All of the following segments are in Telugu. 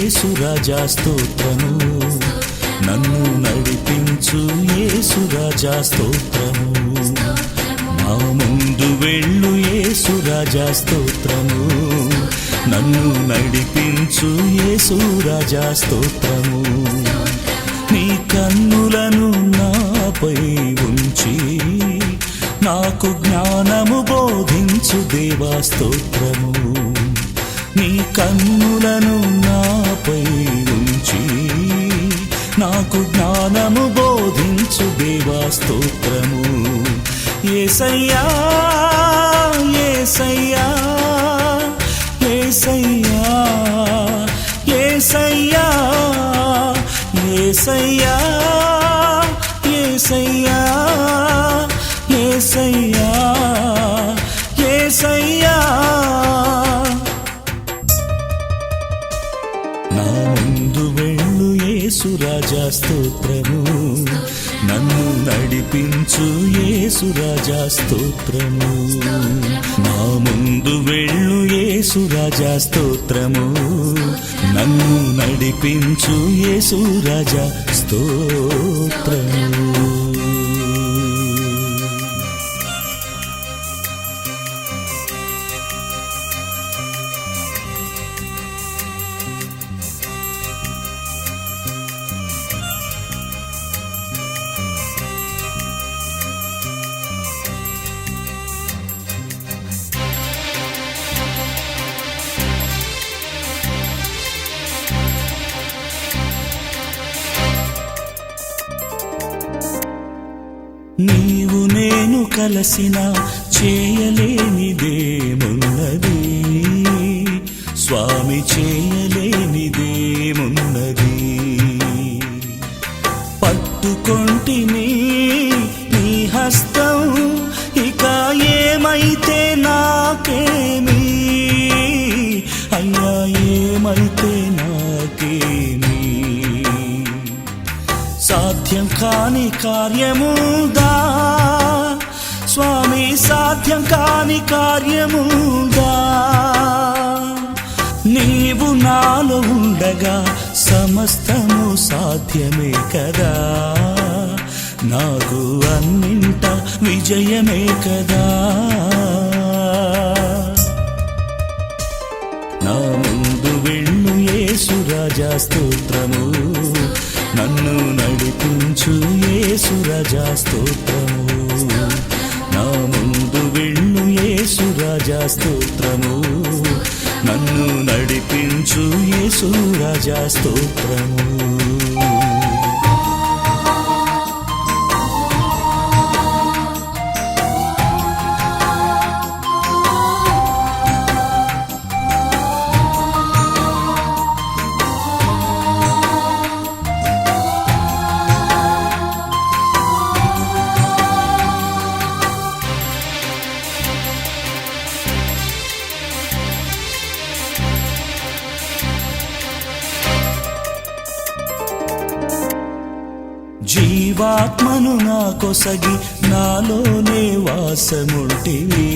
యేసు రాజా స్తోత్రము, నన్ను నడిపించు యేసు రాజా స్తోత్రము, నా ముందు వెళ్ళు యేసు రాజా స్తోత్రము, నన్ను నడిపించు యేసు రాజా స్తోత్రము, నీ కన్నులను నాపై ఉంచి నాకు జ్ఞానము బోధించు దేవా స్తోత్రము, నీ కన్నులను నాపై ఉంచి నాకు జ్ఞానము బోధించు దేవా స్తోత్రము, యేసయ్యా యేసయ్యా యేసయ్యా యేసయ్యా యేసయ్యా యేసయ్యా యేసయ్యా యేసయ్యా, నా ముందు వెళ్ళు యేసు రాజా స్తోత్రము, నన్ను నడిపించు యేసు రాజా స్తోత్రము, నా ముందు వెళ్ళు యేసు రాజా స్తోత్రము, నన్ను నడిపించు యేసు రాజా స్తోత్రము. నీవు నేను కలసిన చేయలేనిదేమున్నది, స్వామి చేయలేనిదేమున్నది, పట్టుకొంటిని నీ హస్తం ఇక ఏమైతే నాకేమి, అయ్యా ఏమైతే నాకేమి, సాధ్యం కాని కార్యముదా స్వామి, సాధ్యం కాని కార్యముదా, నీవు నాలో ఉండగా సమస్తము సాధ్యమే కదా, నాకు అన్నింట విజయమే కదా, నా ముందు వెళ్ళు యేసు రాజా స్తోత్రము, నన్ను నడిపించు యేసు రాజా స్తోత్రము, నా ముందు వెళ్ళు యేసు రాజా స్తోత్రము, నన్ను నడిపించు యేసు రాజా స్తోత్రము. జీవాత్మను నా కొసగి నాలోనే వాసముంటివి,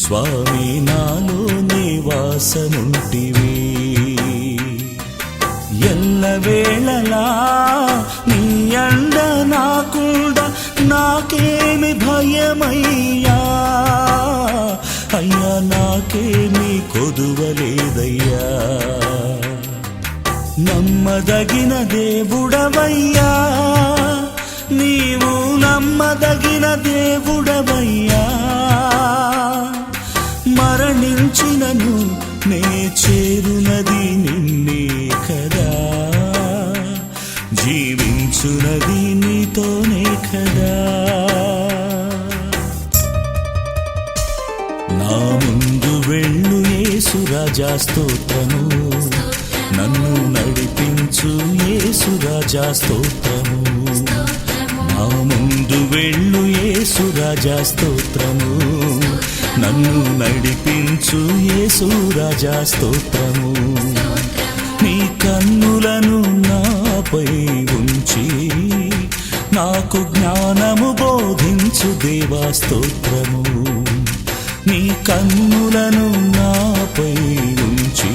స్వామి నాలోనే వాసముంటివి, ఎల్లవేళలా నీ అండ నాకుండా నాకేమి భయమయ్యా, అయ్యా నాకేమి కొదువలేదయ్యా, నమ్మదగిన దేవుడవయ్యా, నీవు నమ్మదగిన దేవుడవయ్యా, మరణించినను నే చేరునది నిన్నే కదా, జీవించునది నీతోనే కదా, నా ముందు వెళ్ళు యేసు రాజా స్తోత్రము, నన్ను నడిపించు యేసు రాజా స్తోత్రము, నా ముందు వెళ్ళు యేసు రాజా స్తోత్రము, నన్ను నడిపించు యేసు రాజా స్తోత్రము, నీ కన్నులను నాపై ఉంచి నాకు జ్ఞానము బోధించు దేవా స్తోత్రము, నీ కన్నులను నాపై ఉంచి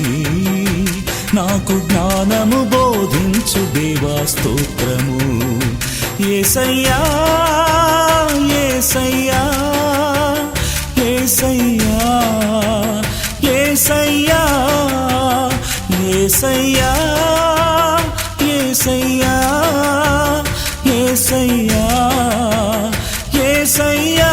నాకు జ్ఞానము బోధించు దేవా స్తోత్రము. యేసయ్యా యేసయ్యా యేసయ్యా యేసయ్యా యేసయ్యా యేసయ్యా యేసయ్యా యేసయ్యా.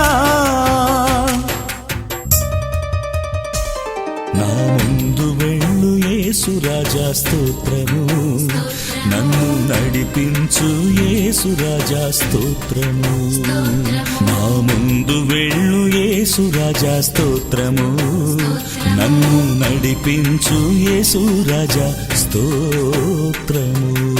నా ముందు వెళ్ళు యేసు రాజా స్తోత్రము, నన్ను నడిపించు యేసు రాజా స్తోత్రము. నా ముందు వెళ్ళు యేసు రాజా స్తోత్రము, నన్ను నడిపించు యేసు రాజా స్తోత్రము.